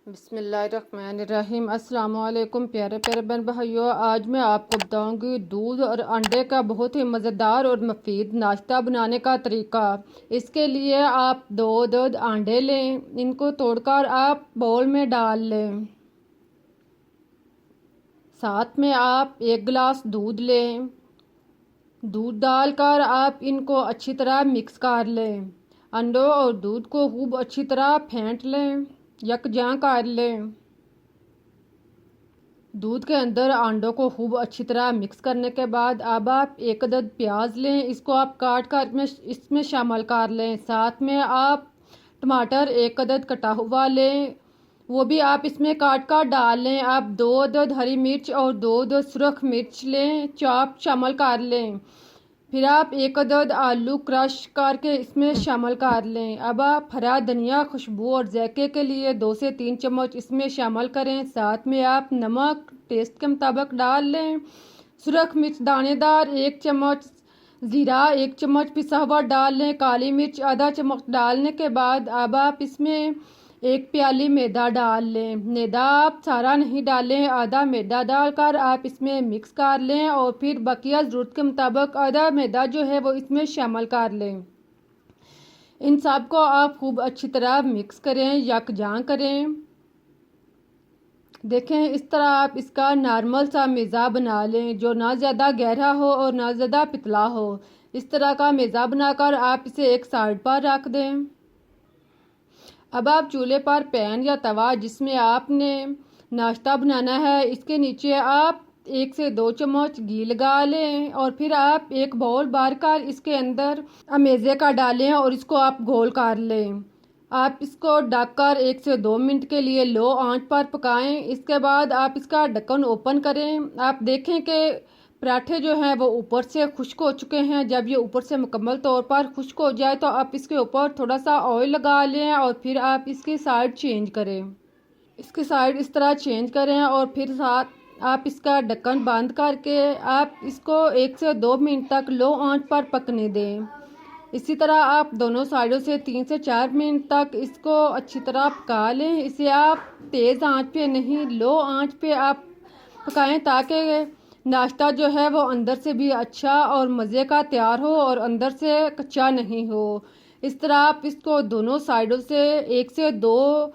बिस्मिल्लाहिर्रहमानिर्रहीम। अस्सलाम वालेकुम प्यारे प्यारे बहन भाइयों, आज मैं आपको बताऊंगी दूध और अंडे का बहुत ही मज़ेदार और मुफीद नाश्ता बनाने का तरीका। इसके लिए आप दो अंडे लें, इनको तोड़कर आप बाउल में डाल लें। साथ में आप एक गिलास दूध लें। दूध डालकर आप इनको अच्छी तरह मिक्स कर लें। अंडों और दूध को खूब अच्छी तरह फेंट लें, यकजां कर लें। दूध के अंदर अंडों को खूब अच्छी तरह मिक्स करने के बाद अब आप एक अदद प्याज लें, इसको आप काट कर इसमें शामिल कर लें। साथ में आप टमाटर एक अदद कटा हुआ लें, वो भी आप इसमें काट कर डाल लें। आप दो अदद हरी मिर्च और दो अदद सुरख मिर्च लें, चॉप शामिल कर लें। फिर आप एक अदद आलू क्रश करके इसमें शामिल कर लें। अब आप हरा धनिया खुशबू और जायके के लिए 2 से 3 चम्मच इसमें शामिल करें। साथ में आप नमक टेस्ट के मुताबिक डाल लें। सुरख मिर्च दानेदार 1 चम्मच, ज़ीरा 1 चम्मच पिसा हुआ डाल लें। काली मिर्च आधा चम्मच डालने के बाद अब आप इसमें 1 प्याली मैदा डाल लें। मैदा आप सारा नहीं डालें, आधा मैदा डालकर आप इसमें मिक्स कर लें और फिर बकिया ज़रूरत के मुताबिक आधा मैदा जो है वो इसमें शामिल कर लें। इन सब को आप खूब अच्छी तरह मिक्स करें, यकजां करें। देखें, इस तरह आप इसका नॉर्मल सा मेज़ा बना लें, जो ना ज़्यादा गहरा हो और ना ज़्यादा पतला हो। इस तरह का मेज़ा बनाकर आप इसे एक साइड पर रख दें। अब आप चूल्हे पर पैन या तवा जिसमें आपने नाश्ता बनाना है, इसके नीचे आप 1 से 2 चम्मच घी लगा लें और फिर आप एक बाउल भर कर इसके अंदर अमेज़े का डालें और इसको आप गोल कर लें। आप इसको ढककर 1 से 2 मिनट के लिए लो आंच पर पकाएं। इसके बाद आप इसका ढक्कन ओपन करें। आप देखें कि पराठे जो हैं वो ऊपर से खुश्क हो चुके हैं। जब ये ऊपर से मुकम्मल तौर पर खुश्क हो जाए तो आप इसके ऊपर थोड़ा सा ऑयल लगा लें और फिर आप इसकी साइड चेंज करें। इसकी साइड इस तरह चेंज करें और फिर साथ आप इसका ढक्कन बंद करके आप इसको 1 से 2 मिनट तक लो आंच पर पकने दें। इसी तरह आप दोनों साइडों से 3 से 4 मिनट तक इसको अच्छी तरह पका लें। इसे आप तेज़ आंच पे नहीं, लो आंच पे आप पकाएं ताकि नाश्ता जो है वो अंदर से भी अच्छा और मज़े का तैयार हो और अंदर से कच्चा नहीं हो। इस तरह आप इसको दोनों साइडों से 1 से 2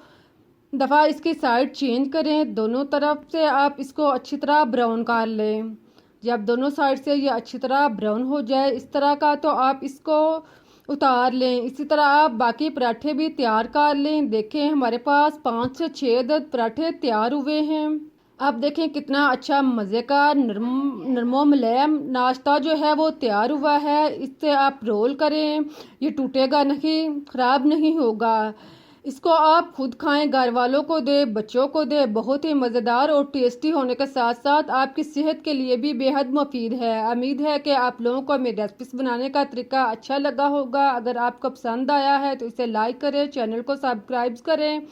दफ़ा इसकी साइड चेंज करें। दोनों तरफ से आप इसको अच्छी तरह ब्राउन कर लें। जब दोनों साइड से ये अच्छी तरह ब्राउन हो जाए इस तरह का, तो आप इसको उतार लें। इसी तरह आप बाकी पराठे भी तैयार कर लें। देखें, हमारे पास 5 से 6 अदद पराठे तैयार हुए हैं। आप देखें कितना अच्छा मज़े का नरमो मुलायम नाश्ता जो है वो तैयार हुआ है। इससे आप रोल करें, ये टूटेगा नहीं, ख़राब नहीं होगा। इसको आप खुद खाएं, घर वालों को दे, बच्चों को दे। बहुत ही मज़ेदार और टेस्टी होने के साथ साथ आपकी सेहत के लिए भी बेहद मुफीद है। उम्मीद है कि आप लोगों को मेरी रेसिपीज़ बनाने का तरीका अच्छा लगा होगा। अगर आपको पसंद आया है तो इसे लाइक करें, चैनल को सब्सक्राइब करें